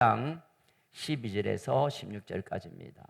5장 12절에서 16절까지입니다.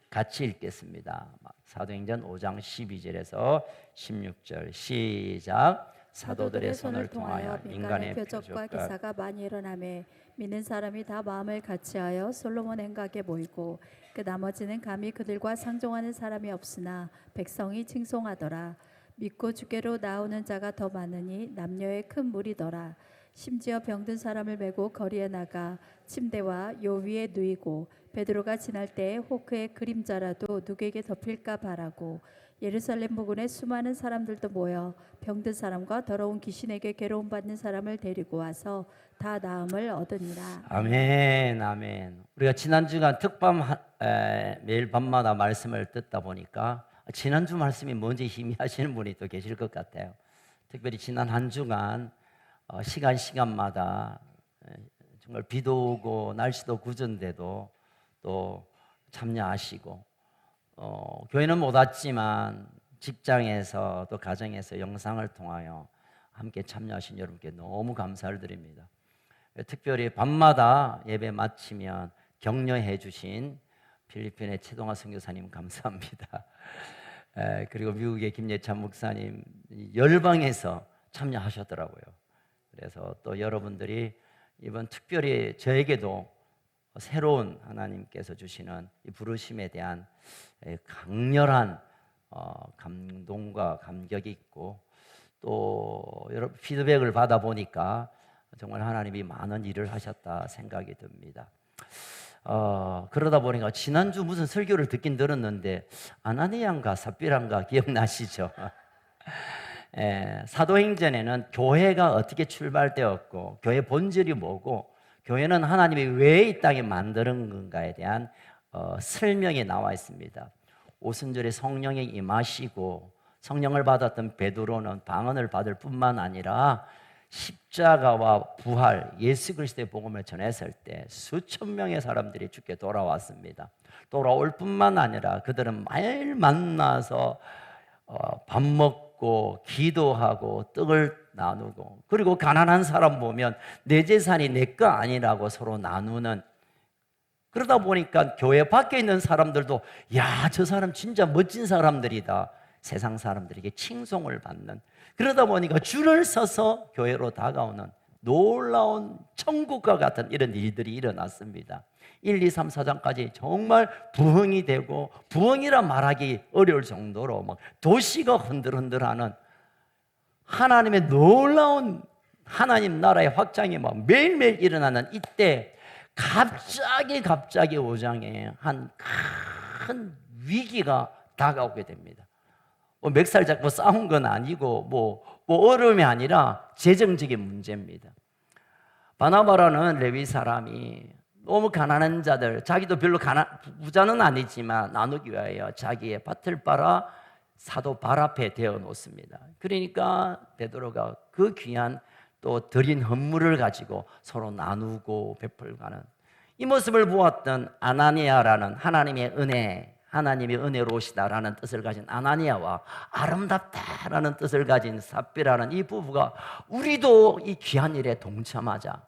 같이 읽겠습니다. 사도행전 5장 12절에서 16절 시작. 사도들의 손을 통하여 민간의 표적과 기사가 많이 일어나매 믿는 사람이 다 마음을 같이하여 솔로몬 행각에 모이고 그 나머지는 감히 그들과 상종하는 사람이 없으나 백성이 칭송하더라. 믿고 주께로 나오는 자가 더 많으니 남녀의 큰 무리더라. 심지어 병든 사람을 메고 거리에 나가 침대와 요 위에 누이고 베드로가 지날 때에 호크의 그림자라도 누구에게 덮일까 바라고 예루살렘 부근에 수많은 사람들도 모여 병든 사람과 더러운 귀신에게 괴로움 받는 사람을 데리고 와서 다 나음을 얻으니라. 아멘, 아멘. 우리가 지난주간 특밤 매일 밤마다 말씀을 듣다 보니까 지난주 말씀이 뭔지 희미하시는 분이 또 계실 것 같아요. 특별히 지난 한 주간 시간마다 정말 비도 오고 날씨도 굳은데도 또 참여하시고 교회는 못 왔지만 직장에서 또 가정에서 영상을 통하여 함께 참여하신 여러분께 너무 감사를 드립니다. 특별히 밤마다 예배 마치면 격려해 주신 필리핀의 최동아 선교사님 감사합니다. 그리고 미국의 김예찬 목사님 열방에서 참여하셨더라고요. 그래서 또 여러분들이 이번 특별히 저에게도 새로운 하나님께서 주시는 이 부르심에 대한 강렬한 감동과 감격이 있고 또 여러분 피드백을 받아보니까 정말 하나님이 많은 일을 하셨다 생각이 듭니다. 그러다 보니까 지난주 무슨 설교를 듣긴 들었는데 아나니아인가 삽비라인가 기억나시죠? 사도행전에는 교회가 어떻게 출발되었고 교회 본질이 뭐고 교회는 하나님이 왜 이 땅에 만드는 건가에 대한 설명이 나와 있습니다. 오순절에 성령이 임하시고 성령을 받았던 베드로는 방언을 받을 뿐만 아니라 십자가와 부활 예수 그리스도의 복음을 전했을 때 수천 명의 사람들이 주께 돌아왔습니다. 돌아올 뿐만 아니라 그들은 매일 만나서 밥 먹고 기도하고 떡을 나누고 그리고 가난한 사람 보면 내 재산이 내 거 아니라고 서로 나누는, 그러다 보니까 교회 밖에 있는 사람들도 야, 저 사람 진짜 멋진 사람들이다, 세상 사람들에게 칭송을 받는, 그러다 보니까 줄을 서서 교회로 다가오는 놀라운 천국과 같은 이런 일들이 일어났습니다. 1, 2, 3, 4장까지 정말 부흥이 되고 부흥이라 말하기 어려울 정도로 막 도시가 흔들흔들하는 하나님의 놀라운 하나님 나라의 확장이 막 매일매일 일어나는 이때 갑자기 5장에 한 큰 위기가 다가오게 됩니다. 멱살 잡고 싸운 건 아니고 뭐 어려움이 아니라 재정적인 문제입니다. 바나바라는 레위 사람이 너무 가난한 자들, 자기도 별로 부자는 아니지만 나누기 위하여 자기의 밭을 팔아 사도 발 앞에 대어 놓습니다. 그러니까 베드로가 그 귀한 또 드린 헌물을 가지고 서로 나누고 베풀가는 이 모습을 보았던 아나니아라는 하나님의 은혜로우시다라는 뜻을 가진 아나니아와 아름답다라는 뜻을 가진 삽비라는 이 부부가 우리도 이 귀한 일에 동참하자.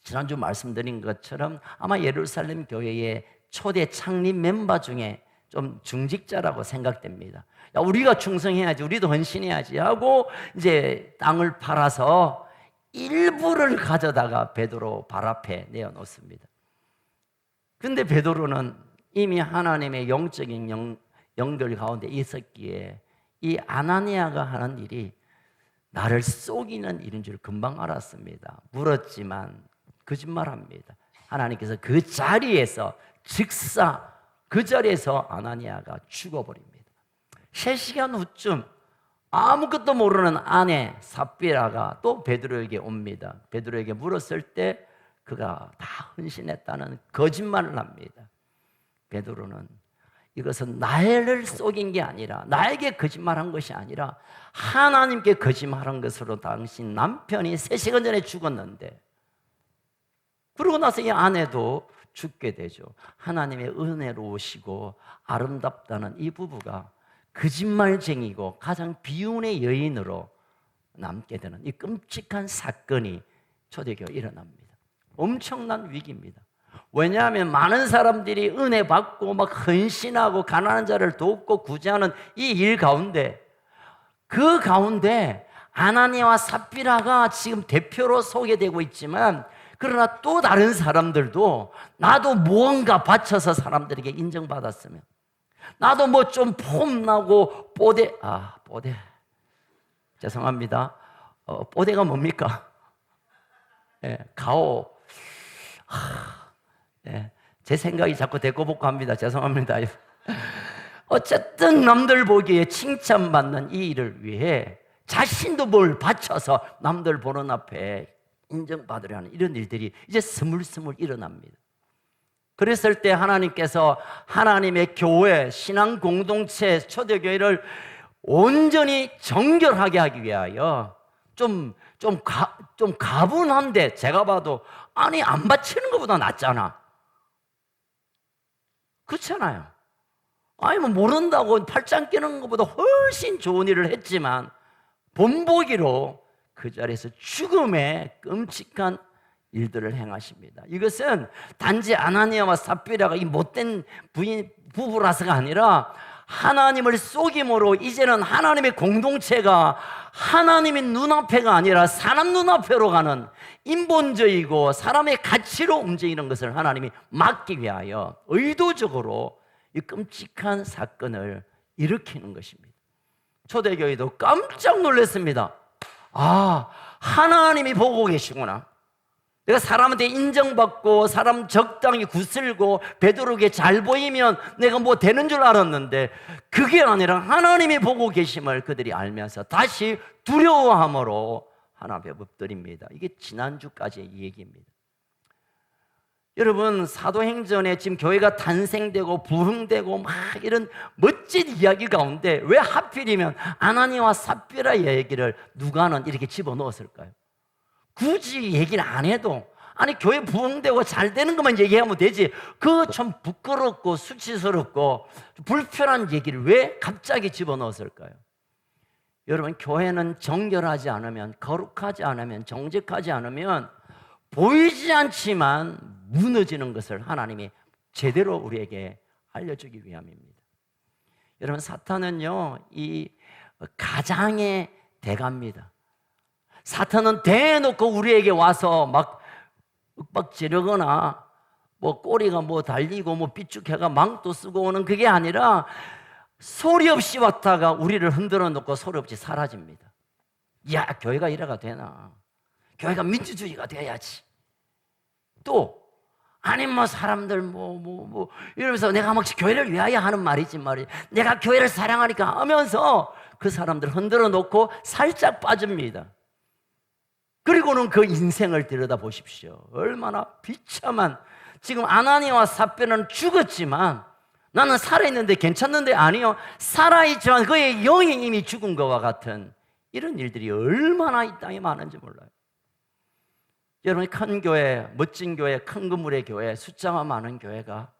지난주 말씀드린 것처럼 아마 예루살렘 교회의 초대 창립 멤버 중에 좀 중직자라고 생각됩니다. 야, 우리가 충성해야지, 우리도 헌신해야지 하고 이제 땅을 팔아서 일부를 가져다가 베드로 발 앞에 내어놓습니다. 근데 베드로는 이미 하나님의 영적인 연결 가운데 있었기에 이 아나니아가 하는 일이 나를 속이는 일인 줄 금방 알았습니다. 물었지만 거짓말합니다. 하나님께서 그 자리에서 그 자리에서 아나니아가 죽어버립니다. 3시간 후쯤 아무것도 모르는 아내 삽비라가 또 베드로에게 옵니다. 베드로에게 물었을 때 그가 다 헌신했다는 거짓말을 합니다. 베드로는 이것은 나를 속인 게 아니라, 나에게 거짓말한 것이 아니라 하나님께 거짓말한 것으로 당신 남편이 3시간 전에 죽었는데, 그러고 나서 이 아내도 죽게 되죠. 하나님의 은혜로우시고 아름답다는 이 부부가 거짓말쟁이고 가장 비운의 여인으로 남게 되는 이 끔찍한 사건이 초대교회에 일어납니다. 엄청난 위기입니다. 왜냐하면 많은 사람들이 은혜 받고 막 헌신하고 가난한 자를 돕고 구제하는 이 일 가운데, 그 가운데 아나니아와 삽비라가 지금 대표로 소개되고 있지만, 그러나 또 다른 사람들도 나도 무언가 바쳐서 사람들에게 인정받았으면, 나도 뭐 좀 폼나고 뽀대, 죄송합니다. 뽀대가 뭡니까? 예, 가오. 예, 제 생각이 자꾸 대꾸복구 합니다. 죄송합니다. 어쨌든 남들 보기에 칭찬받는 이 일을 위해 자신도 뭘 바쳐서 남들 보는 앞에 인정받으려 하는 이런 일들이 이제 스물스물 일어납니다. 그랬을 때 하나님께서 하나님의 교회, 신앙 공동체, 초대교회를 온전히 정결하게 하기 위하여 좀 가분한데, 제가 봐도 아니 안 바치는 것보다 낫잖아. 그렇잖아요. 아니 뭐 모른다고 팔짱 끼는 것보다 훨씬 좋은 일을 했지만 본보기로 그 자리에서 죽음의 끔찍한 일들을 행하십니다. 이것은 단지 아나니아와 삽비라가 이 못된 부부라서가 아니라 하나님을 속임으로 이제는 하나님의 공동체가 하나님의 눈앞에가 아니라 사람 눈앞에로 가는 인본주의고 사람의 가치로 움직이는 것을 하나님이 막기 위하여 의도적으로 이 끔찍한 사건을 일으키는 것입니다. 초대교회도 깜짝 놀랐습니다. 아, 하나님이 보고 계시구나. 내가 사람한테 인정받고 사람 적당히 구슬고 베드로에게 잘 보이면 내가 뭐 되는 줄 알았는데 그게 아니라 하나님이 보고 계심을 그들이 알면서 다시 두려워함으로 하나님 앞에 엎드립니다. 이게 지난주까지의 얘기입니다. 여러분, 사도행전에 지금 교회가 탄생되고 부흥되고 막 이런 멋진 이야기 가운데 왜 하필이면 아나니아와 삽비라 얘기를 누가는 이렇게 집어넣었을까요? 굳이 얘기를 안 해도, 아니 교회 부흥되고 잘 되는 것만 얘기하면 되지, 그 참 부끄럽고 수치스럽고 불편한 얘기를 왜 갑자기 집어넣었을까요? 여러분, 교회는 정결하지 않으면, 거룩하지 않으면, 정직하지 않으면 보이지 않지만 무너지는 것을 하나님이 제대로 우리에게 알려주기 위함입니다. 여러분, 사탄은요, 이 가장의 대가입니다. 사탄은 대놓고 우리에게 와서 막 윽박지르거나 뭐 꼬리가 뭐 달리고 뭐 삐죽해가 망토 쓰고 오는 그게 아니라 소리 없이 왔다가 우리를 흔들어 놓고 소리 없이 사라집니다. 야, 교회가 이래가 되나? 교회가 민주주의가 돼야지. 또 아니 뭐 사람들 뭐 이러면서 내가 막 교회를 위하여 하는 말이지 말이지, 내가 교회를 사랑하니까 하면서 그 사람들 흔들어 놓고 살짝 빠집니다. 그리고는 그 인생을 들여다 보십시오. 얼마나 비참한, 지금 아나니아와 삽비라는 죽었지만 나는 살아있는데 괜찮는데, 아니요, 살아있지만 그의 영이 이미 죽은 것과 같은 이런 일들이 얼마나 이 땅에 많은지 몰라요. 여러분, 큰 교회, 멋진 교회, 큰 건물의 교회, 숫자가 많은 교회가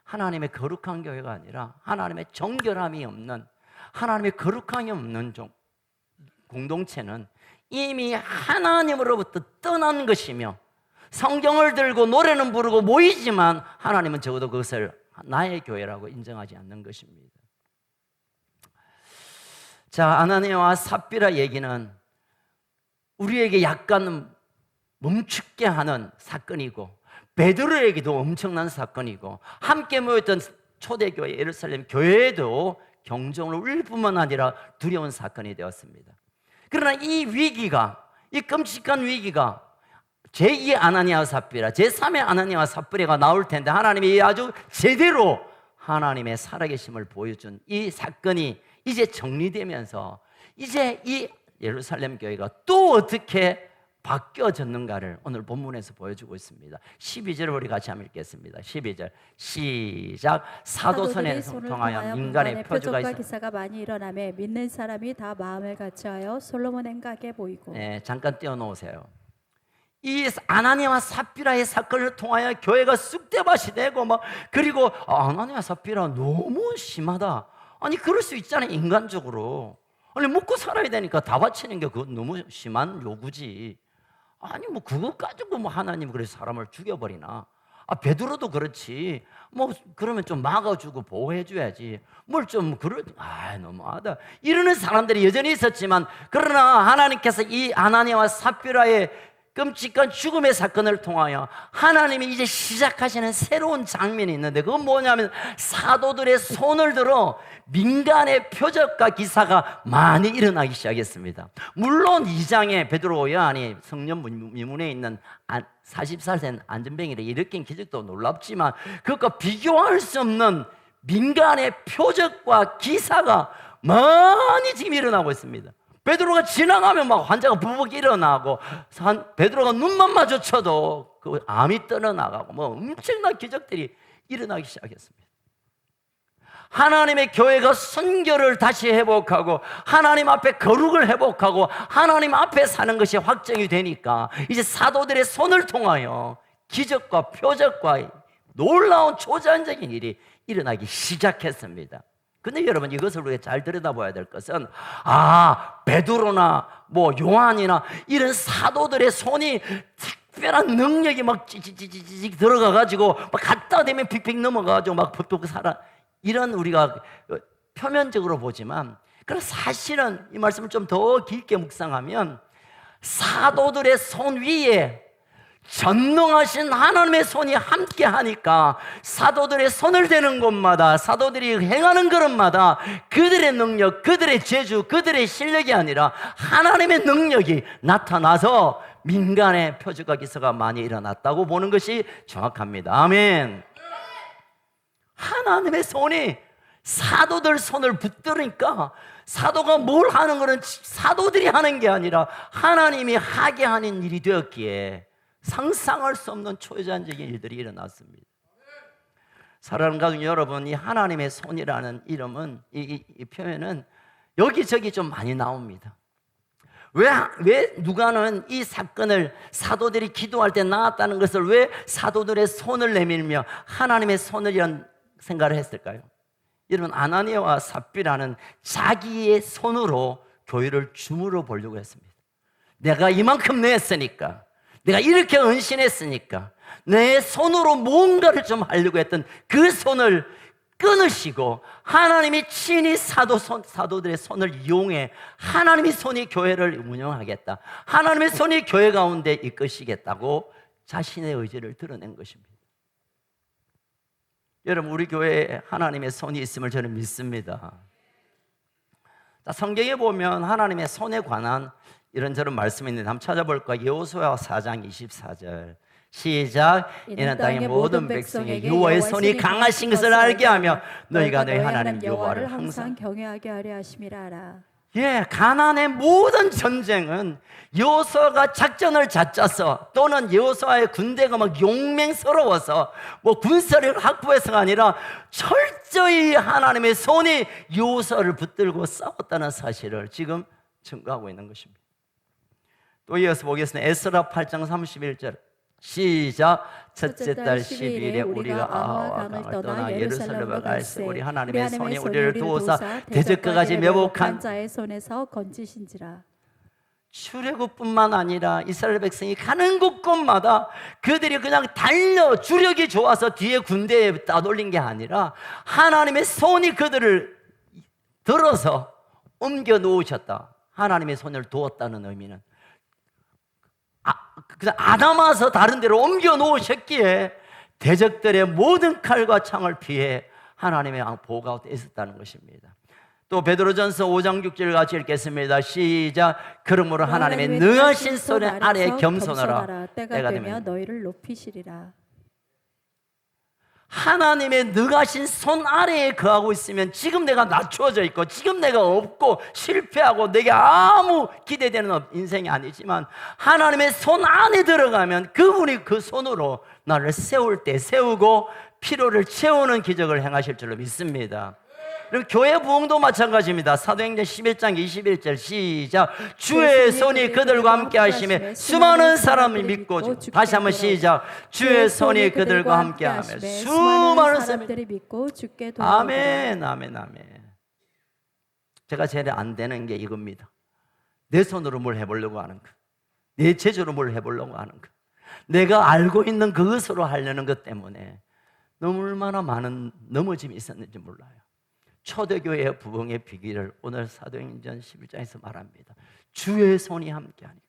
하나님의 거룩한 교회가 아니라 하나님의 정결함이 없는, 하나님의 거룩함이 없는 공동체는 이미 하나님으로부터 떠난 것이며, 성경을 들고 노래는 부르고 모이지만 하나님은 적어도 그것을 나의 교회라고 인정하지 않는 것입니다. 자, 아나니아와 삽비라 얘기는 우리에게 약간 멈추게 하는 사건이고, 베드로에게도 엄청난 사건이고, 함께 모였던 초대교회 예루살렘 교회에도 경종을 울릴 뿐만 아니라 두려운 사건이 되었습니다. 그러나 이 위기가, 이 끔찍한 위기가 제2의 아나니아와 삽비라, 제3의 아나니아와 삽비라가 나올 텐데, 하나님이 아주 제대로 하나님의 살아계심을 보여준 이 사건이 이제 정리되면서 이제 이 예루살렘 교회가 또 어떻게 바뀌어졌는가를 오늘 본문에서 보여주고 있습니다. 12절을 우리 같이 한번 읽겠습니다. 12절 시작. 사도선에 통하여 민간의 표적과 기사가 많이 일어나매 믿는 사람이 다 마음을 같이하여 솔로몬 행각에 보이고. 네, 잠깐 띄워놓으세요. 이 아나니아와 삽비라의 사건을 통하여 교회가 쑥대밭이 되고 막, 그리고 아나니아와 삽비라 너무 심하다. 아니 그럴 수 있잖아요, 인간적으로. 아니 먹고 살아야 되니까 다 바치는 게 그건 너무 심한 요구지. 아니 뭐 그것 가지고 뭐 하나님 그래서 사람을 죽여버리나? 베드로도 그렇지. 뭐 그러면 좀 막아주고 보호해줘야지. 뭘 좀 너무하다. 이러는 사람들이 여전히 있었지만, 그러나 하나님께서 이 아나니아와 삽비라의 끔찍한 죽음의 사건을 통하여 하나님이 이제 시작하시는 새로운 장면이 있는데, 그건 뭐냐면 사도들의 손을 들어 민간의 표적과 기사가 많이 일어나기 시작했습니다. 물론 2장에 베드로 요한이 성령 미문에 있는 40살 된 안전뱅이를 일으킨 기적도 놀랍지만, 그것과 비교할 수 없는 민간의 표적과 기사가 많이 지금 일어나고 있습니다. 베드로가 지나가면 막 환자가 부벅 일어나고, 베드로가 눈만 마주쳐도 그 암이 떠나가고, 뭐 엄청난 기적들이 일어나기 시작했습니다. 하나님의 교회가 순교를 다시 회복하고 하나님 앞에 거룩을 회복하고 하나님 앞에 사는 것이 확정이 되니까, 이제 사도들의 손을 통하여 기적과 표적과 놀라운 초자연적인 일이 일어나기 시작했습니다. 근데 여러분, 이것을 우리가 잘 들여다봐야 될 것은, 베드로나 뭐 요한이나 이런 사도들의 손이 특별한 능력이 막 찌찌찌찌 들어가가지고 막 갖다 대면 픽픽 넘어가가지고 막 푹푹 살아, 이런 우리가 표면적으로 보지만, 그럼 사실은 이 말씀을 좀 더 깊게 묵상하면 사도들의 손 위에 전능하신 하나님의 손이 함께 하니까, 사도들의 손을 대는 곳마다, 사도들이 행하는 걸음마다 그들의 능력, 그들의 재주, 그들의 실력이 아니라 하나님의 능력이 나타나서 민간의 표적과 기사가 많이 일어났다고 보는 것이 정확합니다. 아멘. 하나님의 손이 사도들 손을 붙들으니까, 사도가 뭘 하는 것은 사도들이 하는 게 아니라 하나님이 하게 하는 일이 되었기에 상상할 수 없는 초자연적인 일들이 일어났습니다. 사랑하는 가족 여러분, 이 하나님의 손이라는 이름은, 이 표현은 여기저기 좀 많이 나옵니다. 왜 누가는 이 사건을 사도들이 기도할 때 나왔다는 것을 왜 사도들의 손을 내밀며 하나님의 손이라는 생각을 했을까요? 여러분, 아나니아와 삽비라는 자기의 손으로 교회를 주물러 보려고 했습니다. 내가 이만큼 냈으니까, 내가 이렇게 헌신했으니까 내 손으로 뭔가를 좀 하려고 했던 그 손을 끊으시고, 하나님이 친히 사도들의 손을 이용해 하나님의 손이 교회를 운영하겠다, 하나님의 손이 교회 가운데 이끄시겠다고 자신의 의지를 드러낸 것입니다. 여러분, 우리 교회에 하나님의 손이 있음을 저는 믿습니다. 성경에 보면 하나님의 손에 관한 이런저런 말씀이 있는데 한번 찾아볼까요? 여호수아 4장 24절 시작. 이는 땅의 모든 백성에게 여호와의 손이 강하신 것을 알게 하며 너희가 너희 하나님 여호와를 항상 경외하게 하려 하심이라 하라. 가나안의 모든 전쟁은 여호수아가 작전을 짜서, 또는 여호수아의 군대가 막 용맹스러워서 뭐 군사를 확보해서가 아니라 철저히 하나님의 손이 여호수아를 붙들고 싸웠다는 사실을 지금 증거하고 있는 것입니다. 또 이어서 보겠습니다. 에스라 8장 31절 시작. 첫째 달 12일에 우리가 아하와 강을 떠나 예루살렘으로 갈새 우리 하나님의 손이 우리를 도우사 대적까지 매복한 자의 손에서 건지신지라. 출애굽뿐만 아니라 이스라엘 백성이 가는 곳곳마다 그들이 그냥 달려 주력이 좋아서 뒤에 군대에 따돌린 게 아니라 하나님의 손이 그들을 들어서 옮겨 놓으셨다. 하나님의 손을 두었다는 의미는 그냥 아담아서 다른 데로 옮겨 놓으셨기에 대적들의 모든 칼과 창을 피해 하나님의 보호 가운데 있었다는 것입니다. 또 베드로전서 5장 6절 같이 읽겠습니다. 시작. 그러므로 하나님의 능하신 손 아래에 겸손하라. 때가 되면 너희를 높이시리라. 하나님의 능하신 손 아래에 거하고 있으면, 지금 내가 낮추어져 있고 지금 내가 없고 실패하고 내게 아무 기대되는 인생이 아니지만, 하나님의 손 안에 들어가면 그분이 그 손으로 나를 세울 때 세우고 필요를 채우는 기적을 행하실 줄로 믿습니다. 그리고 교회 부흥도 마찬가지입니다. 사도행전 11장 21절 시작. 주의 손이 그들과 함께 하시며 수많은 사람을 믿고, 다시 한번 시작. 주의 손이 그들과 함께 하며 수많은 사람들이 믿고 죽게 도와주리라. 아멘, 아멘, 아멘. 제가 제일 안 되는 게 이겁니다. 내 손으로 뭘 해보려고 하는 것. 내 제주로 뭘 해보려고 하는 것, 내가 알고 있는 그것으로 하려는 것 때문에 너무 얼마나 많은 넘어짐이 있었는지 몰라요. 초대교회의 부흥의 비결을 오늘 사도행전 11장에서 말합니다. 주의 손이 함께하니까.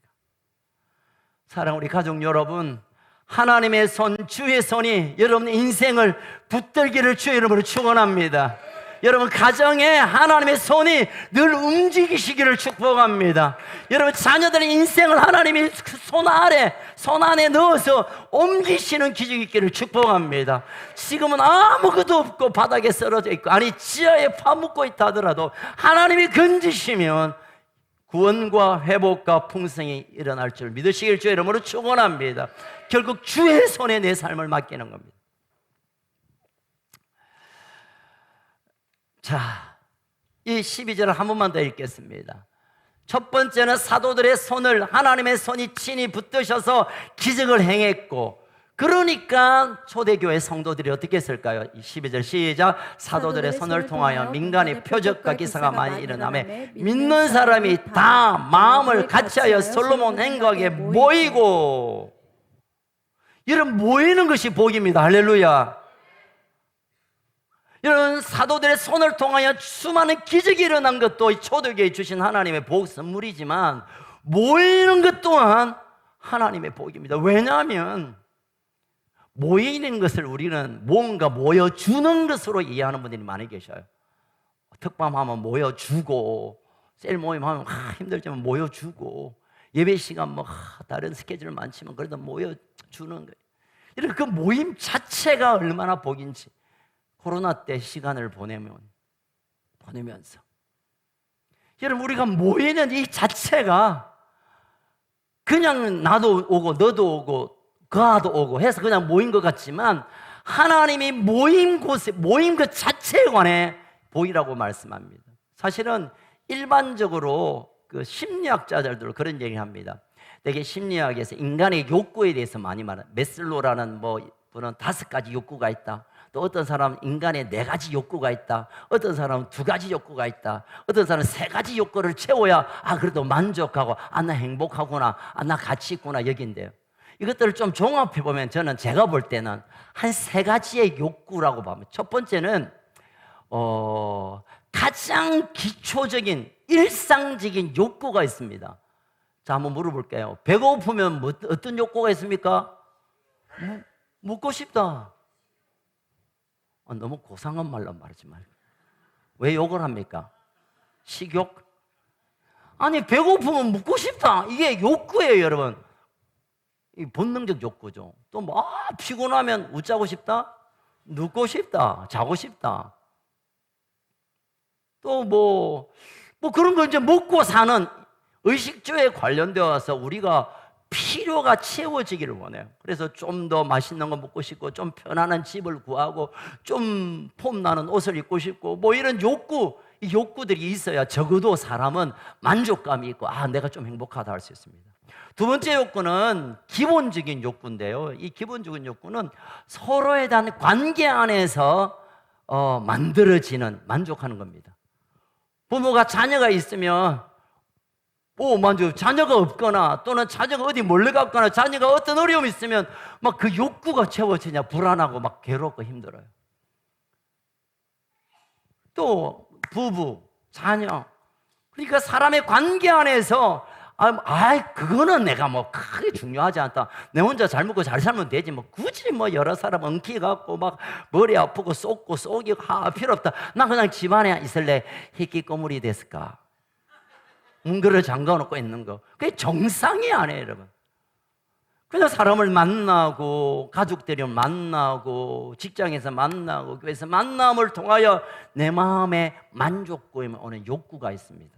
사랑하는 우리 가족 여러분, 하나님의 손, 주의 손이 여러분 인생을 붙들기를 주의 이름으로 축원합니다. 여러분 가정에 하나님의 손이 늘 움직이시기를 축복합니다. 여러분 자녀들의 인생을 하나님이 손 안에 넣어서 옮기시는 기적이 있기를 축복합니다. 지금은 아무것도 없고 바닥에 쓰러져 있고, 아니 지하에 파묻고 있다 하더라도 하나님이 건지시면 구원과 회복과 풍성이 일어날 줄 믿으시길 주의 이름으로 축원합니다. 결국 주의 손에 내 삶을 맡기는 겁니다. 자, 이 12절을 한 번만 더 읽겠습니다. 첫 번째는 사도들의 손을 하나님의 손이 친히 붙드셔서 기적을 행했고, 그러니까 초대교회 성도들이 어떻게 했을까요? 12절 시작. 사도들의 손을 통하여 민간의 표적과 기사가 많이 일어나매 믿는 사람이 다 마음을 같이하여 솔로몬 행각에 모이고. 이런 모이는 것이 복입니다. 할렐루야. 여러분 사도들의 손을 통하여 수많은 기적이 일어난 것도 초대교회에 주신 하나님의 복 선물이지만, 모이는 것 또한 하나님의 복입니다. 왜냐하면 모이는 것을 우리는 뭔가 모여주는 것으로 이해하는 분들이 많이 계셔요. 특밤하면 모여주고, 셀 모임하면 힘들지만 모여주고, 예배 시간 다른 스케줄 많지만 그래도 모여주는 거예요. 이런 그 모임 자체가 얼마나 복인지 코로나 때 시간을 보내면서, 여러분 우리가 모이는 이 자체가 그냥 나도 오고 너도 오고 그아도 오고 해서 그냥 모인 것 같지만, 하나님이 모임 곳에, 모임 그 자체에 관해 복이라고 말씀합니다. 사실은 일반적으로 그 심리학자들도 그런 얘기를 합니다. 되게 심리학에서 인간의 욕구에 대해서 많이 말해요. 메슬로라는 분은 5가지 욕구가 있다. 또 어떤 사람은 인간에 4가지 욕구가 있다. 어떤 사람은 2가지 욕구가 있다. 어떤 사람은 3가지 욕구를 채워야 그래도 만족하고 나 행복하구나, 나 가치 있구나 여긴대요. 이것들을 좀 종합해 보면 저는 제가 볼 때는 한 3가지의 욕구라고 봅니다. 첫 번째는 가장 기초적인 일상적인 욕구가 있습니다. 자, 한번 물어볼게요. 배고프면 어떤 욕구가 있습니까? 먹고 싶다. 너무 고상한 말로 말하지 말고. 왜 욕을 합니까? 식욕? 아니 배고프면 먹고 싶다. 이게 욕구예요, 여러분. 이 본능적 욕구죠. 또 피곤하면 웃자고 싶다, 눕고 싶다, 자고 싶다. 또 그런 거 이제 먹고 사는 의식주에 관련되어서 우리가 필요가 채워지기를 원해요. 그래서 좀 더 맛있는 거 먹고 싶고, 좀 편안한 집을 구하고, 좀 폼나는 옷을 입고 싶고, 이런 이 욕구들이 있어야 적어도 사람은 만족감이 있고, 내가 좀 행복하다 할 수 있습니다. 두 번째 욕구는 기본적인 욕구인데요. 이 기본적인 욕구는 서로에 대한 관계 안에서 만들어지는, 만족하는 겁니다. 부모가 자녀가 있으면 자녀가 없거나, 또는 자녀가 어디 몰래 갔거나, 자녀가 어떤 어려움이 있으면 그 욕구가 채워지냐 불안하고 괴롭고 힘들어요. 또 부부, 자녀, 그러니까 사람의 관계 안에서 그거는 내가 크게 중요하지 않다. 내 혼자 잘 먹고 잘 살면 되지. 굳이 여러 사람 엉키갖고 머리 아프고 쏟고 쏘기고 필요 없다. 나 그냥 집안에 있을래. 히키꼬물이 됐을까? 문그를 잠가놓고 있는 거. 그게 정상이 아니에요, 여러분. 그냥 사람을 만나고, 가족들이 만나고, 직장에서 만나고, 교회에서 만남을 통하여 내 마음에 만족감이 오는 욕구가 있습니다.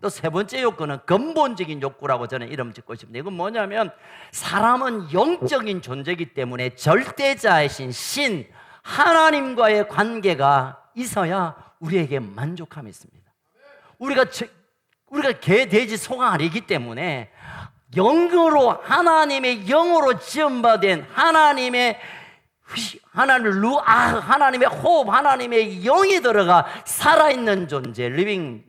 또 세 번째 욕구는 근본적인 욕구라고 저는 이름 짓고 싶습니다. 이건 뭐냐면, 사람은 영적인 존재이기 때문에 절대자이신 신 하나님과의 관계가 있어야 우리에게 만족함이 있습니다. 우리가 개, 돼지, 소가 아니기 때문에 영으로, 하나님의 영으로 지음받은 하나님의 호흡, 하나님의 영이 들어가 살아있는 존재, 리빙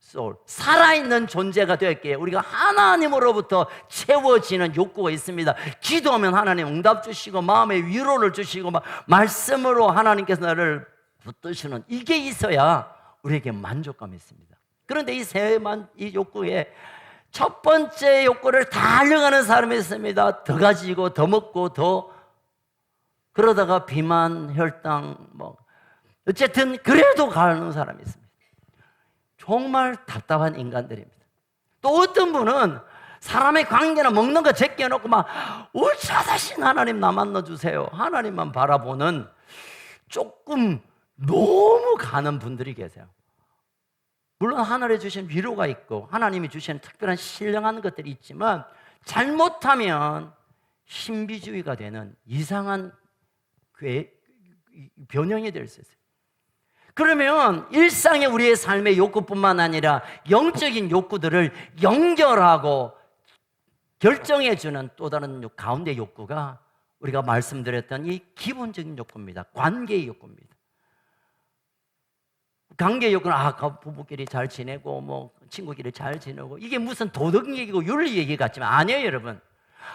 soul, 살아있는 존재가 되었기에 우리가 하나님으로부터 채워지는 욕구가 있습니다. 기도하면 하나님 응답 주시고 마음의 위로를 주시고 말씀으로 하나님께서 나를 붙드시는 이게 있어야 우리에게 만족감이 있습니다. 그런데 이 욕구에 첫 번째 욕구를 달려가는 사람이 있습니다. 더 가지고 더 먹고 더 그러다가 비만, 혈당 어쨌든 그래도 가는 사람이 있습니다. 정말 답답한 인간들입니다. 또 어떤 분은 사람의 관계나 먹는 거 제껴놓고 울차다신 하나님 나만 넣어주세요, 하나님만 바라보는 조금 너무 가는 분들이 계세요. 물론 하늘에 주신 위로가 있고 하나님이 주신 특별한 신령한 것들이 있지만 잘못하면 신비주의가 되는 이상한 변형이 될 수 있어요. 그러면 일상의 우리의 삶의 욕구뿐만 아니라 영적인 욕구들을 연결하고 결정해주는 또 다른 가운데 욕구가 우리가 말씀드렸던 이 기본적인 욕구입니다. 관계의 욕구입니다. 관계 욕구는 부부끼리 잘 지내고 친구끼리 잘 지내고 이게 무슨 도덕 얘기고 윤리 얘기 같지만 아니에요, 여러분.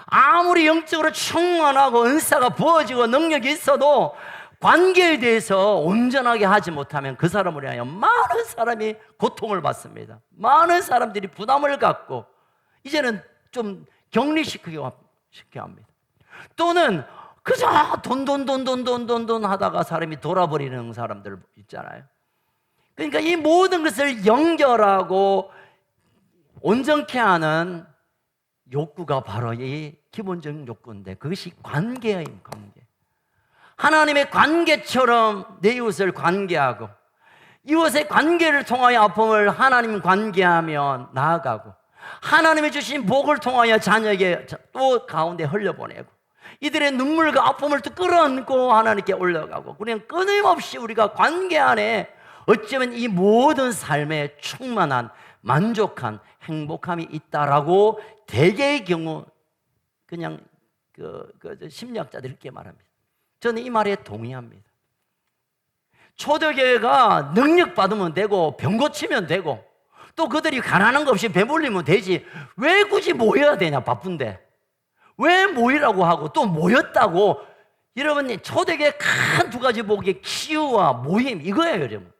아무리 영적으로 충만하고 은사가 부어지고 능력이 있어도 관계에 대해서 온전하게 하지 못하면 그 사람을 위하여 많은 사람이 고통을 받습니다. 많은 사람들이 부담을 갖고 이제는 좀 격리시켜야 합니다. 또는 그저 돈 하다가 사람이 돌아버리는 사람들 있잖아요. 그러니까 이 모든 것을 연결하고 온전케 하는 욕구가 바로 이 기본적인 욕구인데 그것이 관계예요. 관계. 하나님의 관계처럼 내 이웃을 관계하고 이웃의 관계를 통하여 아픔을 하나님 관계하며 나아가고 하나님이 주신 복을 통하여 자녀에게 또 가운데 흘려보내고 이들의 눈물과 아픔을 또 끌어안고 하나님께 올라가고 그냥 끊임없이 우리가 관계 안에 어쩌면 이 모든 삶에 충만한 만족한 행복함이 있다라고 대개의 경우 그냥 심리학자들이 이렇게 말합니다. 저는 이 말에 동의합니다. 초대교회가 능력 받으면 되고 병 고치면 되고 또 그들이 가난한 거 없이 배불리면 되지 왜 굳이 모여야 되냐, 바쁜데 왜 모이라고 하고 또 모였다고. 여러분, 초대교회 큰 두 가지 복이 치유와 모임 이거예요. 여러분,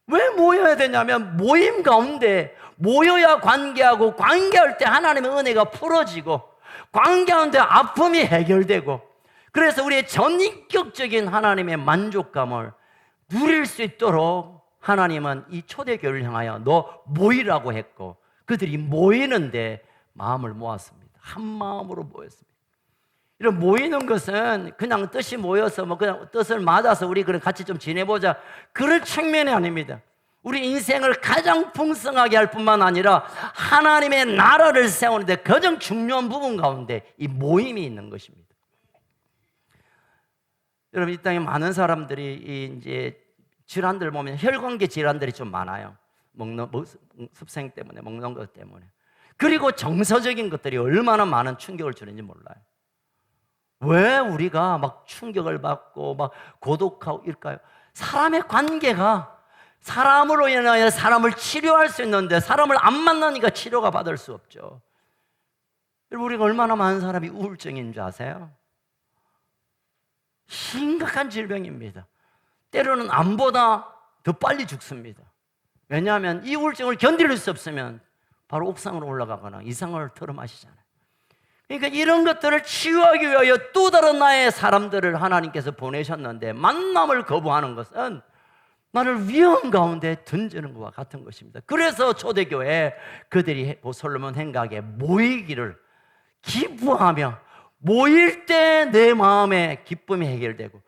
왜 모여야 되냐면 모임 가운데 모여야 관계하고 관계할 때 하나님의 은혜가 풀어지고 관계하는데 아픔이 해결되고 그래서 우리의 전인격적인 하나님의 만족감을 누릴 수 있도록 하나님은 이 초대교회를 향하여 너 모이라고 했고 그들이 모이는데 마음을 모았습니다. 한 마음으로 모였습니다. 이런 모이는 것은 그냥 뜻이 모여서 그냥 뜻을 맞아서 우리 그래 같이 좀 지내보자 그럴 측면이 아닙니다. 우리 인생을 가장 풍성하게 할 뿐만 아니라 하나님의 나라를 세우는데 가장 중요한 부분 가운데 이 모임이 있는 것입니다. 여러분, 이 땅에 많은 사람들이 이제 질환들 보면 혈관계 질환들이 좀 많아요. 습생 때문에, 먹는 것 때문에. 그리고 정서적인 것들이 얼마나 많은 충격을 주는지 몰라요. 왜 우리가 막 충격을 받고 막 고독하고 일까요? 사람의 관계가 사람으로 인하여 사람을 치료할 수 있는데 사람을 안 만나니까 치료가 받을 수 없죠. 우리가 얼마나 많은 사람이 우울증인 줄 아세요? 심각한 질병입니다. 때로는 암보다 더 빨리 죽습니다. 왜냐하면 이 우울증을 견딜 수 없으면 바로 옥상으로 올라가거나 이상을 털어 마시잖아요. 그러니까 이런 것들을 치유하기 위하여 또 다른 나의 사람들을 하나님께서 보내셨는데 만남을 거부하는 것은 나를 위험 가운데 던지는 것과 같은 것입니다. 그래서 초대교회 그들이 솔로몬 행각에 모이기를 기뻐하며 모일 때 내 마음의 기쁨이 해결되고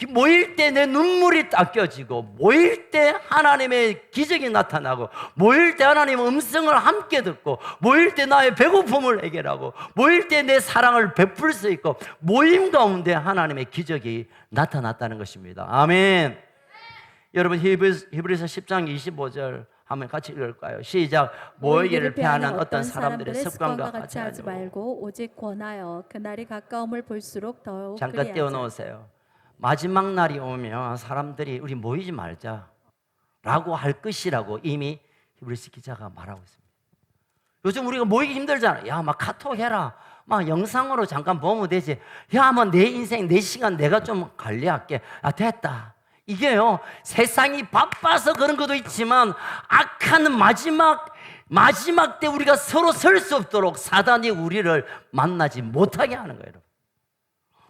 모일 때 내 눈물이 닦여지고 모일 때 하나님의 기적이 나타나고 모일 때 하나님의 음성을 함께 듣고 모일 때 나의 배고픔을 해결하고 모일 때 내 사랑을 베풀 수 있고 모임 가운데 하나님의 기적이 나타났다는 것입니다. 아멘. 여러분, 히브리서 10장 25절 한번 같이 읽을까요? 시작. 모이기를 피하는 어떤 사람들의 습관과 같이 하지 말고 오직 권하여 그날이 가까움을 볼수록 더욱 잠깐 그리하자. 떼어놓으세요. 마지막 날이 오면 사람들이 우리 모이지 말자 라고 할 것이라고 이미 히브리서 기자가 말하고 있습니다. 요즘 우리가 모이기 힘들잖아. 야, 막 카톡 해라. 막 영상으로 잠깐 보면 되지. 야, 뭐 내 인생, 내 시간 내가 좀 관리할게. 아, 됐다. 이게요, 세상이 바빠서 그런 것도 있지만 악한 마지막 때 우리가 서로 설 수 없도록 사단이 우리를 만나지 못하게 하는 거예요. 여러분.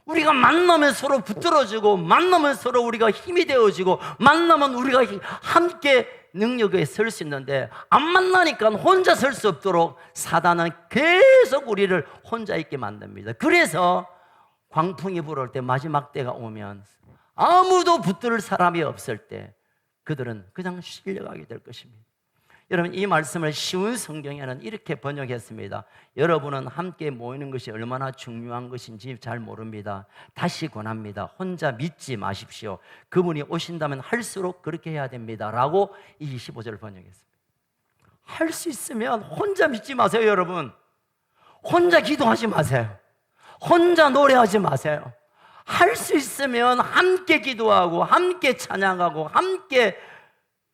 우리가 만나면 서로 붙들어주고, 만나면 서로 우리가 힘이 되어지고, 만나면 우리가 함께 능력에 설 수 있는데, 안 만나니까 혼자 설 수 없도록 사단은 계속 우리를 혼자 있게 만듭니다. 그래서 광풍이 불어올 때, 마지막 때가 오면 아무도 붙들 사람이 없을 때 그들은 그냥 실려가게 될 것입니다. 여러분, 이 말씀을 쉬운 성경에는 이렇게 번역했습니다. 여러분은 함께 모이는 것이 얼마나 중요한 것인지 잘 모릅니다. 다시 권합니다. 혼자 믿지 마십시오. 그분이 오신다면 할수록 그렇게 해야 됩니다. 라고 이 25절을 번역했습니다. 할 수 있으면 혼자 믿지 마세요, 여러분. 혼자 기도하지 마세요. 혼자 노래하지 마세요. 할 수 있으면 함께 기도하고, 함께 찬양하고, 함께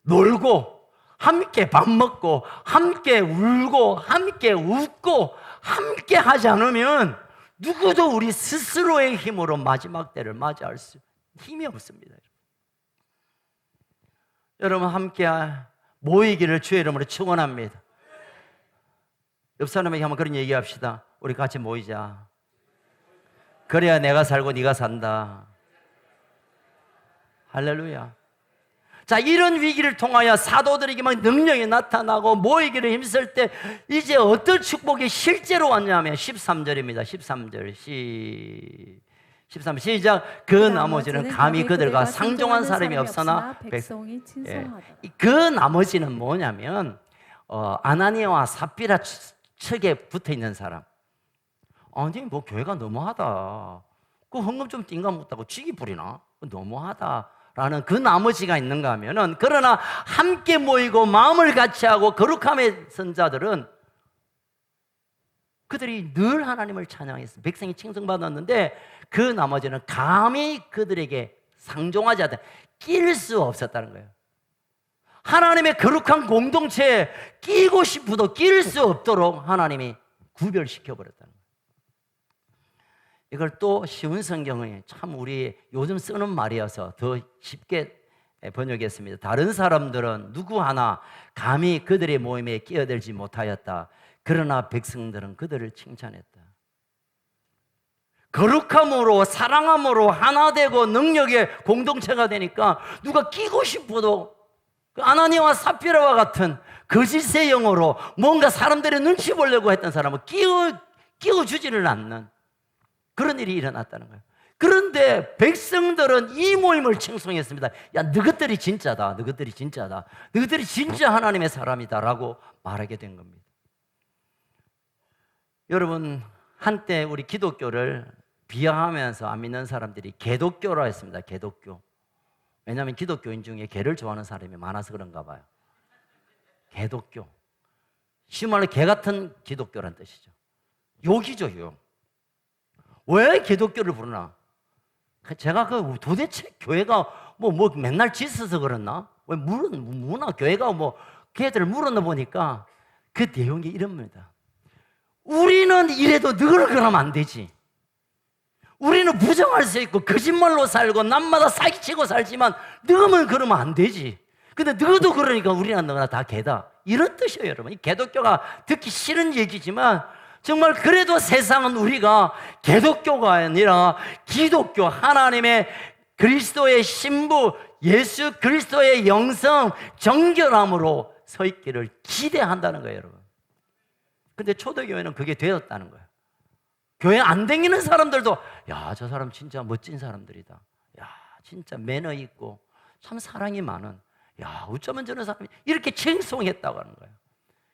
놀고, 함께 밥 먹고, 함께 울고, 함께 웃고, 함께 하지 않으면 누구도 우리 스스로의 힘으로 마지막 때를 맞이할 수 힘이 없습니다. 여러분, 함께 모이기를 주의 이름으로 축원합니다. 옆 사람에게 한번 그런 얘기합시다. 우리 같이 모이자. 그래야 내가 살고 네가 산다. 할렐루야. 자, 이런 위기를 통하여 사도들에게 막 능력이 나타나고 모이기를 힘쓸 때 이제 어떤 축복이 실제로 왔냐면 13절입니다. 13절 13절 시작. 그 나머지는 감히 그들과 상종한 사람이 없으나 백성이 친송하다. 그 나머지는 뭐냐면 아나니아와 삽비라 측에 붙어 있는 사람. 아니, 뭐 교회가 너무하다. 그 헌금 좀 띵가 묻다고 쥐기 부리나? 너무하다. 라는 그 나머지가 있는가 하면은, 그러나 함께 모이고 마음을 같이 하고 거룩함의 선자들은 그들이 늘 하나님을 찬양했어. 백성이 칭송받았는데 그 나머지는 감히 그들에게 상종하지 않다. 낄 수 없었다는 거예요. 하나님의 거룩한 공동체에 끼고 싶어도 낄 수 없도록 하나님이 구별시켜버렸다는 거예요. 이걸 또 쉬운 성경에 참 우리 요즘 쓰는 말이어서 더 쉽게 번역했습니다. 다른 사람들은 누구 하나 감히 그들의 모임에 끼어들지 못하였다. 그러나 백성들은 그들을 칭찬했다. 거룩함으로 사랑함으로 하나 되고 능력의 공동체가 되니까 누가 끼고 싶어도 아나니아와 삽비라와 같은 거짓의 영어로 뭔가 사람들의 눈치 보려고 했던 사람은 끼워주지를 않는 그런 일이 일어났다는 거예요. 그런데 백성들은 이 모임을 칭송했습니다. 야, 너희들이 진짜다. 너희들이 진짜다. 너희들이 진짜 하나님의 사람이다. 라고 말하게 된 겁니다. 여러분, 한때 우리 기독교를 비하하면서 안 믿는 사람들이 개독교라 했습니다. 개독교. 왜냐하면 기독교인 중에 개를 좋아하는 사람이 많아서 그런가 봐요. 개독교. 쉬운 말로 개 같은 기독교란 뜻이죠. 욕이죠, 욕. 왜 기독교를 부르나? 제가 도대체 교회가 뭐 맨날 짓어서 그랬나? 왜 무나 교회가 걔들 물어나 보니까 그 내용이 이럽니다. 우리는 이래도 너를 그러면 안 되지. 우리는 부정할 수 있고 거짓말로 살고 남마다 사기치고 살지만 너는 그러면 안 되지. 근데 너도 그러니까 우리는 너나 다 개다. 이런 뜻이에요, 여러분. 이 개독교가 듣기 싫은 얘기지만 정말 그래도 세상은 우리가 개독교가 아니라 기독교, 하나님의 그리스도의 신부, 예수 그리스도의 영성, 정결함으로 서 있기를 기대한다는 거예요, 여러분. 근데 초대교회는 그게 되었다는 거예요. 교회 안 다니는 사람들도 야, 저 사람 진짜 멋진 사람들이다. 야, 진짜 매너 있고 참 사랑이 많은, 야, 어쩌면 저런 사람이 이렇게 칭송했다고 하는 거예요.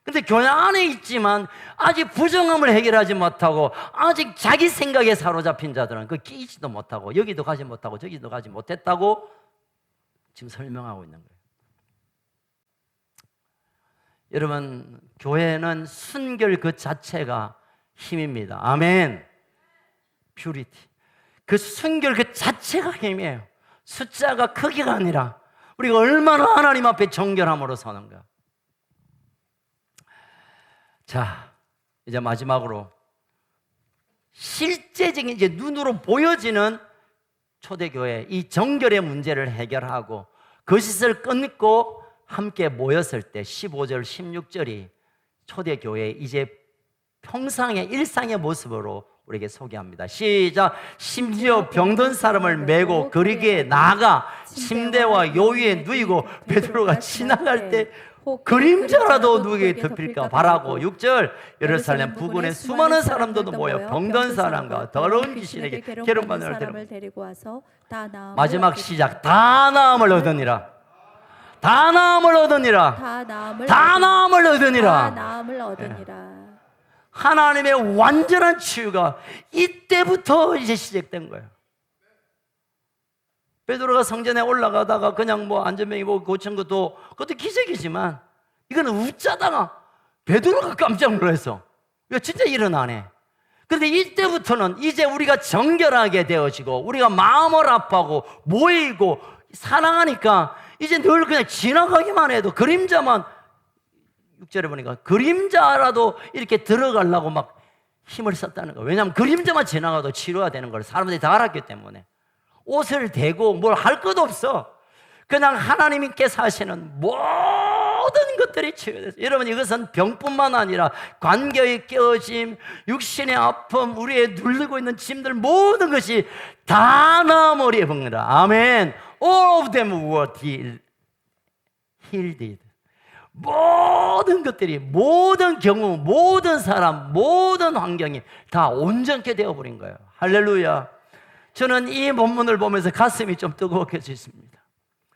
근데 교회 안에 있지만 아직 부정함을 해결하지 못하고 아직 자기 생각에 사로잡힌 자들은 그 끼지도 못하고 여기도 가지 못하고 저기도 가지 못했다고 지금 설명하고 있는 거예요. 여러분, 교회는 순결 그 자체가 힘입니다. 아멘. 퓨리티. 그 순결 그 자체가 힘이에요. 숫자가 크기가 아니라 우리가 얼마나 하나님 앞에 정결함으로 사는가. 자, 이제 마지막으로 실제적인 이제 눈으로 보여지는 초대교회 이 정결의 문제를 해결하고 거짓을 끊고 함께 모였을 때 15절 16절이 초대교회 이제 평상의 일상의 모습으로 우리에게 소개합니다. 시작. 심지어 병든 사람을 메고 거리기에 나가 침대와 요위에 누이고 베드로가 지나갈 때 그림자라도 누구에게 덮일까 바라고. 6절. 예루살렘 부근에 수많은 사람들도 모여 병든 사람과 더러운 귀신에게 괴롭받는 사람을 데리고 와서 다 나음을 마지막 시작. 다 나음을 얻으니라. 다 나음을 얻으니라. 다 나음을 얻으니라. 나음을 얻으니라. 하나님의 완전한 치유가 이때부터 이제 시작된 거예요. 베드로가 성전에 올라가다가 그냥 뭐 안전병이 보고 고친 것도 그것도 기적이지만 이거는 웃자다가 베드로가 깜짝 놀랐어. 이거 진짜 일어나네. 그런데 이때부터는 이제 우리가 정결하게 되어지고 우리가 마음을 아파하고 모이고 사랑하니까 이제 늘 그냥 지나가기만 해도 그림자만 6절에 보니까 그림자라도 이렇게 들어가려고 막 힘을 썼다는 거예요. 왜냐하면 그림자만 지나가도 치료가 되는 걸 사람들이 다 알았기 때문에 옷을 대고 뭘 할 것도 없어. 그냥 하나님께서 하시는 모든 것들이 치유됐어요. 여러분, 이것은 병뿐만 아니라 관계의 깨어짐, 육신의 아픔, 우리의 눌리고 있는 짐들 모든 것이 다 나음을 입은다. 아멘. All of them were healed. 모든 것들이, 모든 경우, 모든 사람, 모든 환경이 다 온전케 되어버린 거예요. 할렐루야. 저는 이 본문을 보면서 가슴이 좀 뜨거워졌습니다.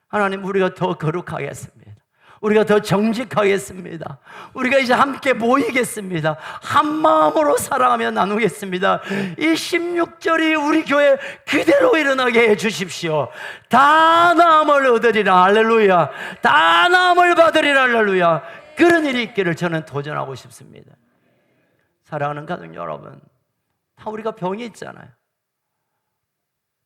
하나님, 우리가 더 거룩하겠습니다. 우리가 더 정직하겠습니다. 우리가 이제 함께 모이겠습니다. 한 마음으로 사랑하며 나누겠습니다. 이 16절이 우리 교회 그대로 일어나게 해주십시오. 다 나음을 얻으리라. 할렐루야. 다 나음을 받으리라. 할렐루야. 그런 일이 있기를 저는 도전하고 싶습니다. 사랑하는 가족 여러분, 다 우리가 병이 있잖아요.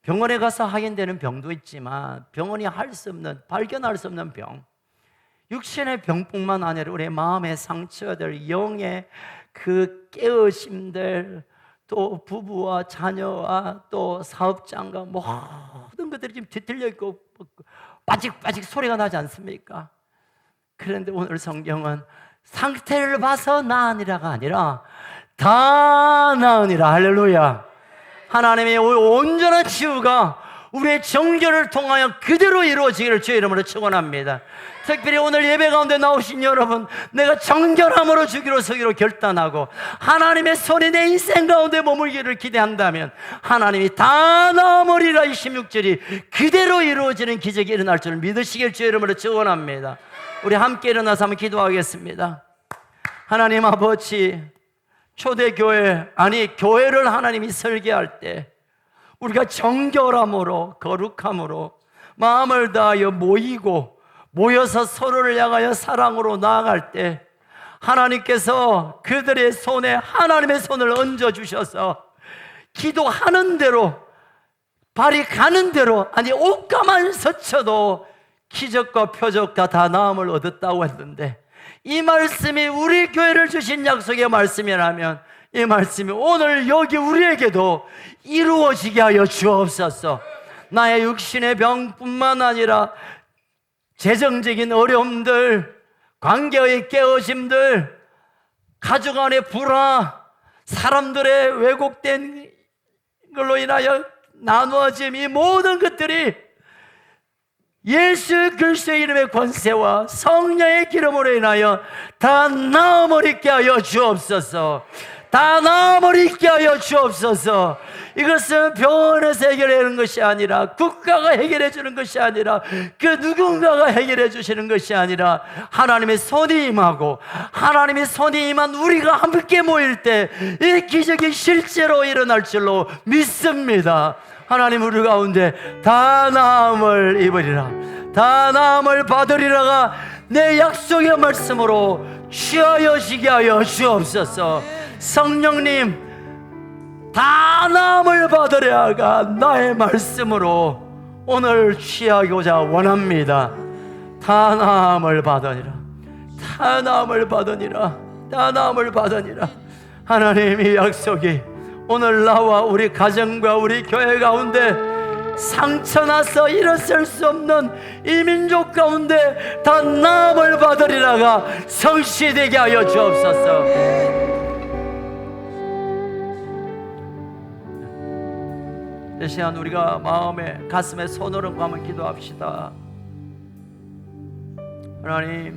병원에 가서 확인되는 병도 있지만 병원이 할 수 없는, 발견할 수 없는 병, 육신의 병뿐만 아니라 우리의 마음의 상처들, 영의 그 깨어심들, 또 부부와 자녀와 또 사업장과 모든 것들이 지금 뒤틀려 있고 빠직빠직 소리가 나지 않습니까? 그런데 오늘 성경은 상태를 봐서 나으니라가 아니라 다 나으니라. 할렐루야. 하나님의 온전한 치유가 우리의 정결을 통하여 그대로 이루어지기를 주의 이름으로 축원합니다. 특별히 오늘 예배 가운데 나오신 여러분, 내가 정결함으로 주기로 서기로 결단하고 하나님의 손이 내 인생 가운데 머물기를 기대한다면 하나님이 다 나으리라. 이 16절이 그대로 이루어지는 기적이 일어날 줄 믿으시길 주의 이름으로 축원합니다. 우리 함께 일어나서 한번 기도하겠습니다. 하나님 아버지, 초대교회, 아니 교회를 하나님이 설계할 때 우리가 정결함으로, 거룩함으로 마음을 다하여 모여서 서로를 향하여 사랑으로 나아갈 때 하나님께서 그들의 손에 하나님의 손을 얹어주셔서 기도하는 대로, 발이 가는 대로, 아니 옷가만 스쳐도 기적과 표적과 다 나음을 얻었다고 했는데, 이 말씀이 우리 교회를 주신 약속의 말씀이라면 이 말씀이 오늘 여기 우리에게도 이루어지게 하여 주옵소서. 나의 육신의 병뿐만 아니라 재정적인 어려움들, 관계의 깨어짐들, 가족 안의 불화, 사람들의 왜곡된 걸로 인하여 나누어짐, 이 모든 것들이 예수 그리스도의 이름의 권세와 성령의 기름으로 인하여 다 나음을 입게 하여 주옵소서. 다 나음을 입게 하여 주옵소서. 이것은 병원에서 해결하는 것이 아니라, 국가가 해결해 주는 것이 아니라, 그 누군가가 해결해 주시는 것이 아니라 하나님의 손이 임하고, 하나님의 손이 임한 우리가 함께 모일 때 이 기적이 실제로 일어날 줄로 믿습니다. 하나님, 우리 가운데 다 나음을 입으리라, 다 나음을 받으리라가 내 약속의 말씀으로 취하여지게 하여 주옵소서. 성령님, 다 나음을 받으려가 나의 말씀으로 오늘 취하고자 원합니다. 다 나음을 받으니라. 다 나음을 받으니라. 다 나음을 받으니라. 하나님의 약속이 오늘 나와 우리 가정과 우리 교회 가운데 상처나서 일어설 수 없는 이 민족 가운데 다 나음을 받으리라가 성취되게 하여 주옵소서. 이 시간 우리가 마음에 가슴에 손으로 한번 기도합시다. 하나님,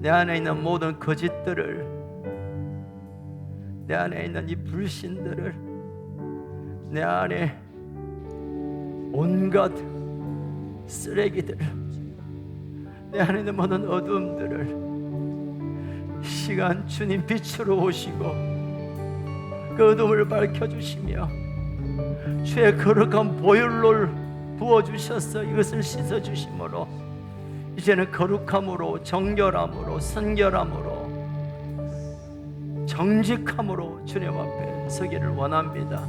내 안에 있는 모든 거짓들을, 내 안에 있는 이 불신들을, 내 안에 온갖 쓰레기들, 내 안에 있는 모든 어둠들을 이 시간 주님 빛으로 오시고 그 어둠을 밝혀주시며 주의 거룩한 보혈로 부어주셔서 이것을 씻어주심으로 이제는 거룩함으로, 정결함으로, 순결함으로, 정직함으로 주님 앞에 서기를 원합니다.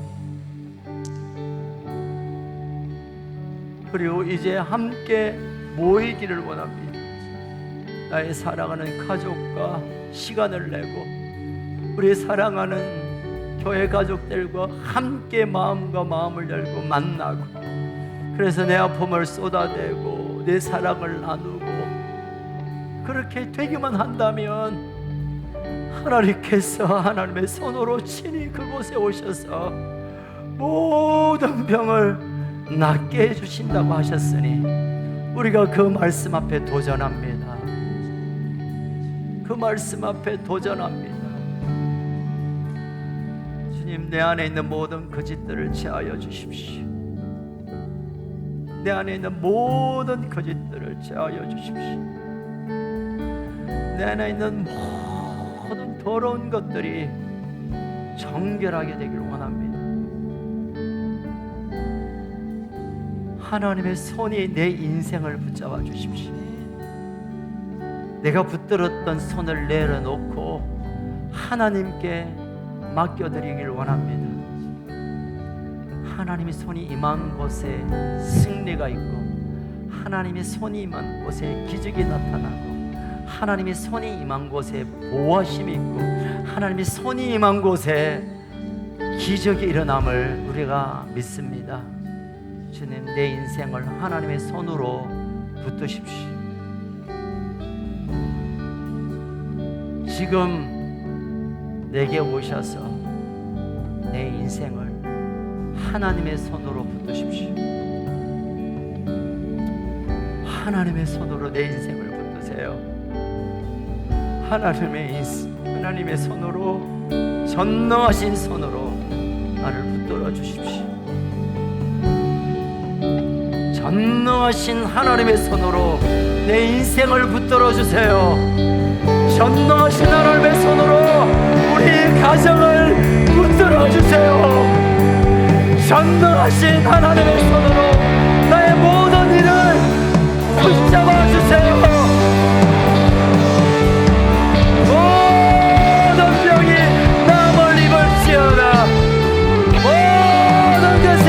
그리고 이제 함께 모이기를 원합니다. 나의 사랑하는 가족과 시간을 내고 우리 사랑하는 교회 가족들과 함께 마음과 마음을 열고 만나고, 그래서 내 아픔을 쏟아내고 내 사랑을 나누고, 그렇게 되기만 한다면 하나님께서 하나님의 손으로 친히 그곳에 오셔서 모든 병을 낫게 해주신다고 하셨으니 우리가 그 말씀 앞에 도전합니다. 그 말씀 앞에 도전합니다. 주님, 내 안에 있는 모든 거짓들을 제하여 주십시오. 내 안에 있는 모든 거짓들을 제하여 주십시오. 내 안에 있는 모든 더러운 것들이 정결하게 되기를 원합니다. 하나님의 손이 내 인생을 붙잡아 주십시오. 내가 붙들었던 손을 내려놓고 하나님께 맡겨드리기를 원합니다. 하나님의 손이 임한 곳에 승리가 있고, 하나님의 손이 임한 곳에 기적이 나타나고, 하나님의 손이 임한 곳에 보호하심이 있고, 하나님의 손이 임한 곳에 기적이 일어남을 우리가 믿습니다. 주님, 내 인생을 하나님의 손으로 붙드십시오. 지금 내게 오셔서 내 인생을 하나님의 손으로 붙드십시오. 하나님의 손으로 내 인생을 붙드세요. 하나님의 손으로, 전능하신 손으로 나를 붙들어 주십시오. 전능하신 하나님의 손으로 내 인생을 붙들어 주세요. 전능하신 하나님의 손으로 우리 가정을 붙들어 주세요. 전능하신 하나님의 손으로 나의 모든 일을 붙잡아 주세요. 모든 병이 남을 입을지어다. 모든 것에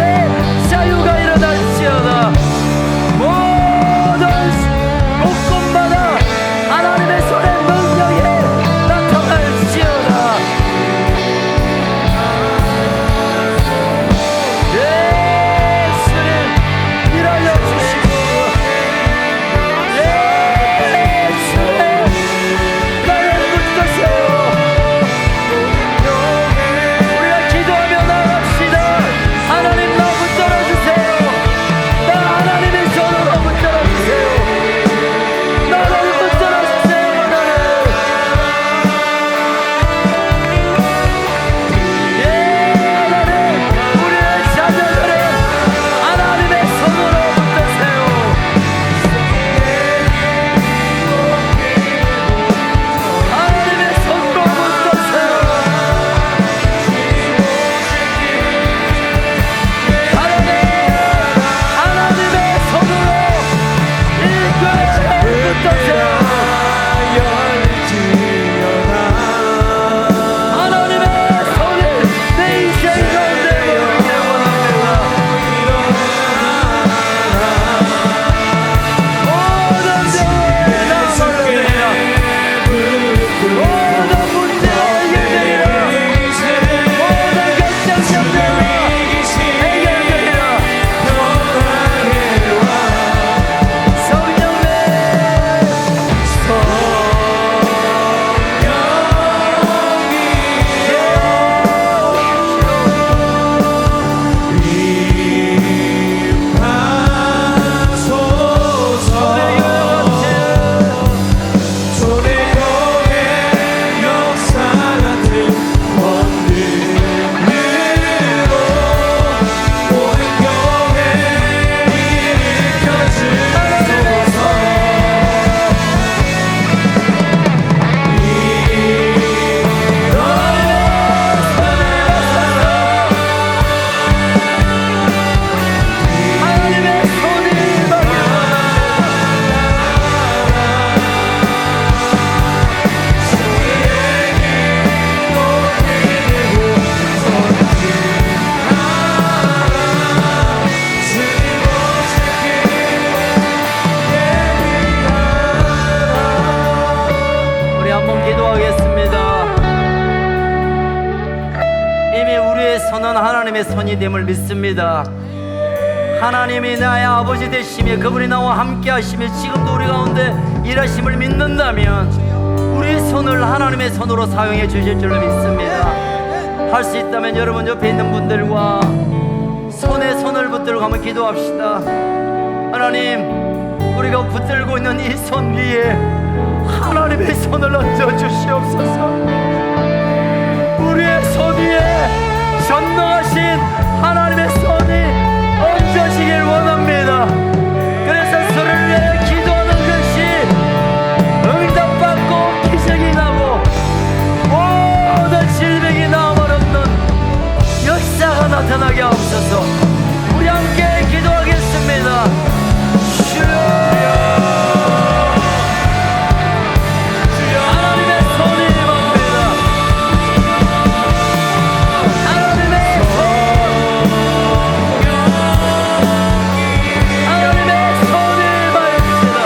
자유가 일어날지어다. 모든 곳곳마다 하나님의 손의 능력이 나타날지어다. 예수님 일하여 주시고 하나님의 손이 됨을 믿습니다. 하나님이 나의 아버지 되시며 그분이 나와 함께 하시며 지금도 우리 가운데 일하심을 믿는다면 우리 손을 하나님의 손으로 사용해 주실 줄로 믿습니다. 할 수 있다면 여러분 옆에 있는 분들과 손에 손을 붙들고 한번 기도합시다. 하나님, 우리가 붙들고 있는 이 손 위에 하나님의 손을 얹어 주시옵소서. 우리의 손 위에 전능하신 하나님의 손이 얹어지길 원합니다. 그래서 서로를 위해 기도하는 것이 응답받고 기적이 나고 모든 질병이 나아버렸는 역사가 나타나게 하옵소서. 우리 함께 기도하겠습니다. 주여, 하나님의 손이 임합니다. 하나님의 손, 하나님의 손이 임하였습니다.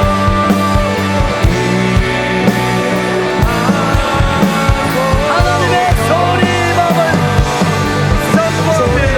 하나님의 손이 임함을 선포합니다.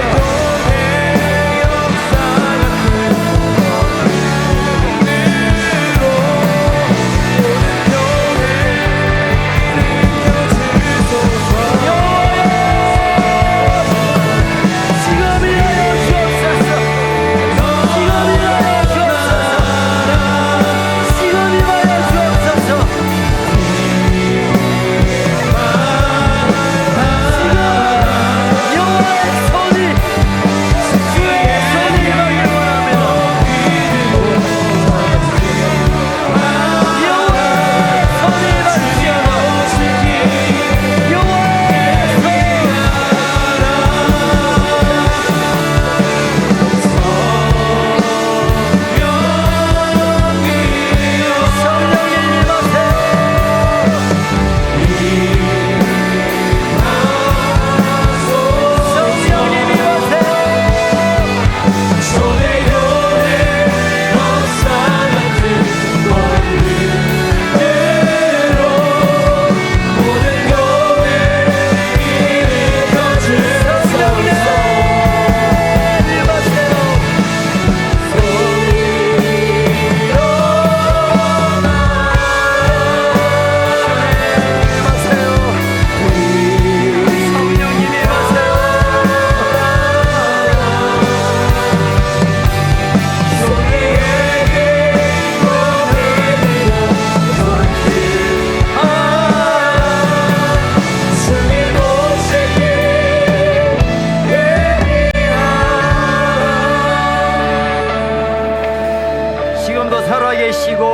지금도 살아계시고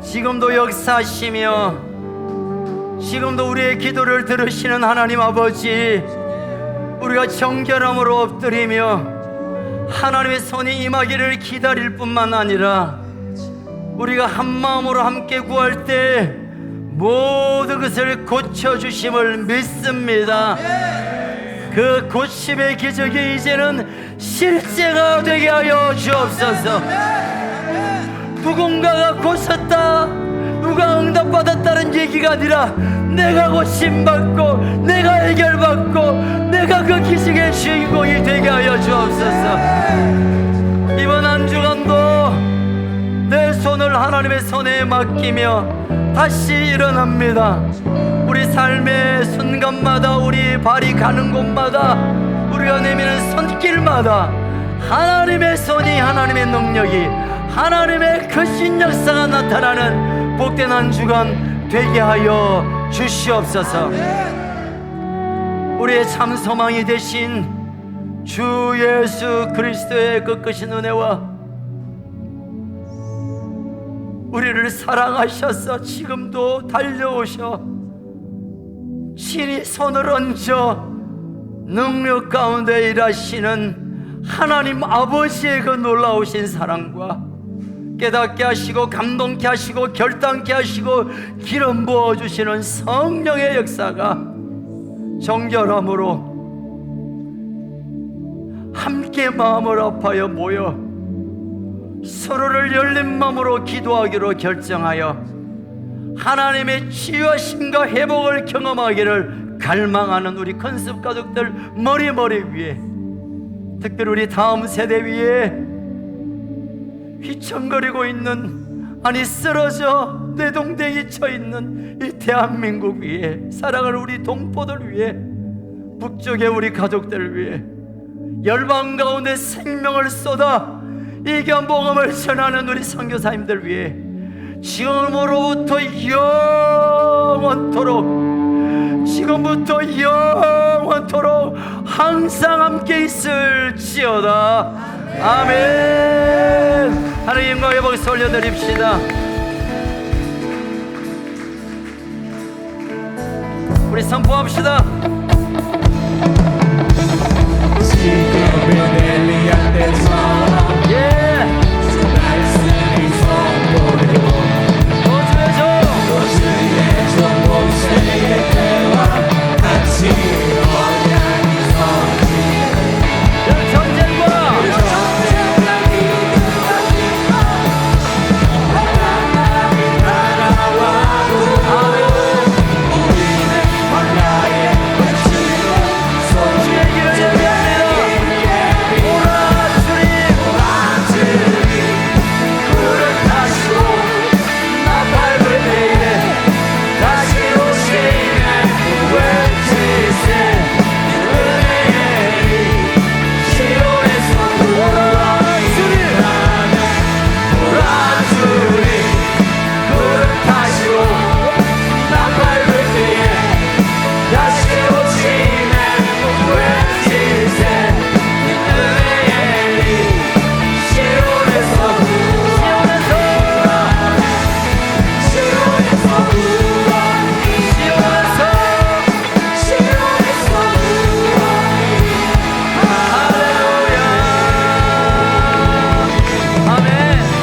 지금도 역사하시며 지금도 우리의 기도를 들으시는 하나님 아버지, 우리가 정결함으로 엎드리며 하나님의 손이 임하기를 기다릴 뿐만 아니라 우리가 한 마음으로 함께 구할 때 모든 것을 고쳐주심을 믿습니다. 그 고침의 기적이 이제는 실제가 되게 하여 주옵소서. 누군가가 고쳤다, 누가 응답받았다는 얘기가 아니라 내가 고침받고 내가 해결받고 내가 그 기적의 주인공이 되게 하여 주옵소서. 이번 한 주간도 내 손을 하나님의 손에 맡기며 다시 일어납니다. 우리 삶의 순간마다, 우리 발이 가는 곳마다, 우리가 내미는 손길마다 하나님의 손이, 하나님의 능력이, 하나님의 크신 역사가 나타나는 복된 한 주간 되게 하여 주시옵소서. 우리의 참 소망이 되신 주 예수 그리스도의 그 크신 은혜와 우리를 사랑하셔서 지금도 달려오셔 친히 손을 얹어 능력 가운데 일하시는 하나님 아버지의 그 놀라우신 사랑과 깨닫게 하시고 감동케 하시고 결단케 하시고 기름 부어주시는 성령의 역사가 정결함으로 함께 마음을 합하여 모여 서로를 열린 마음으로 기도하기로 결정하여 하나님의 치유하심과 회복을 경험하기를 갈망하는 우리 컨셉 가족들 머리 위에, 특별히 우리 다음 세대 위에 휘청거리고 있는, 아니 쓰러져 뇌동댕이 쳐 있는 이 대한민국 위에, 사랑하는 우리 동포들 위에, 북쪽의 우리 가족들 위에, 열방 가운데 생명을 쏟아 이견 복음을 전하는 우리 선교사님들 위해 지금으로부터 영원토록, 지금부터 영원토록 항상 함께 있을지어다. 아멘. 하나님 영광의 박수 올려드립시다. 우리 선포합시다.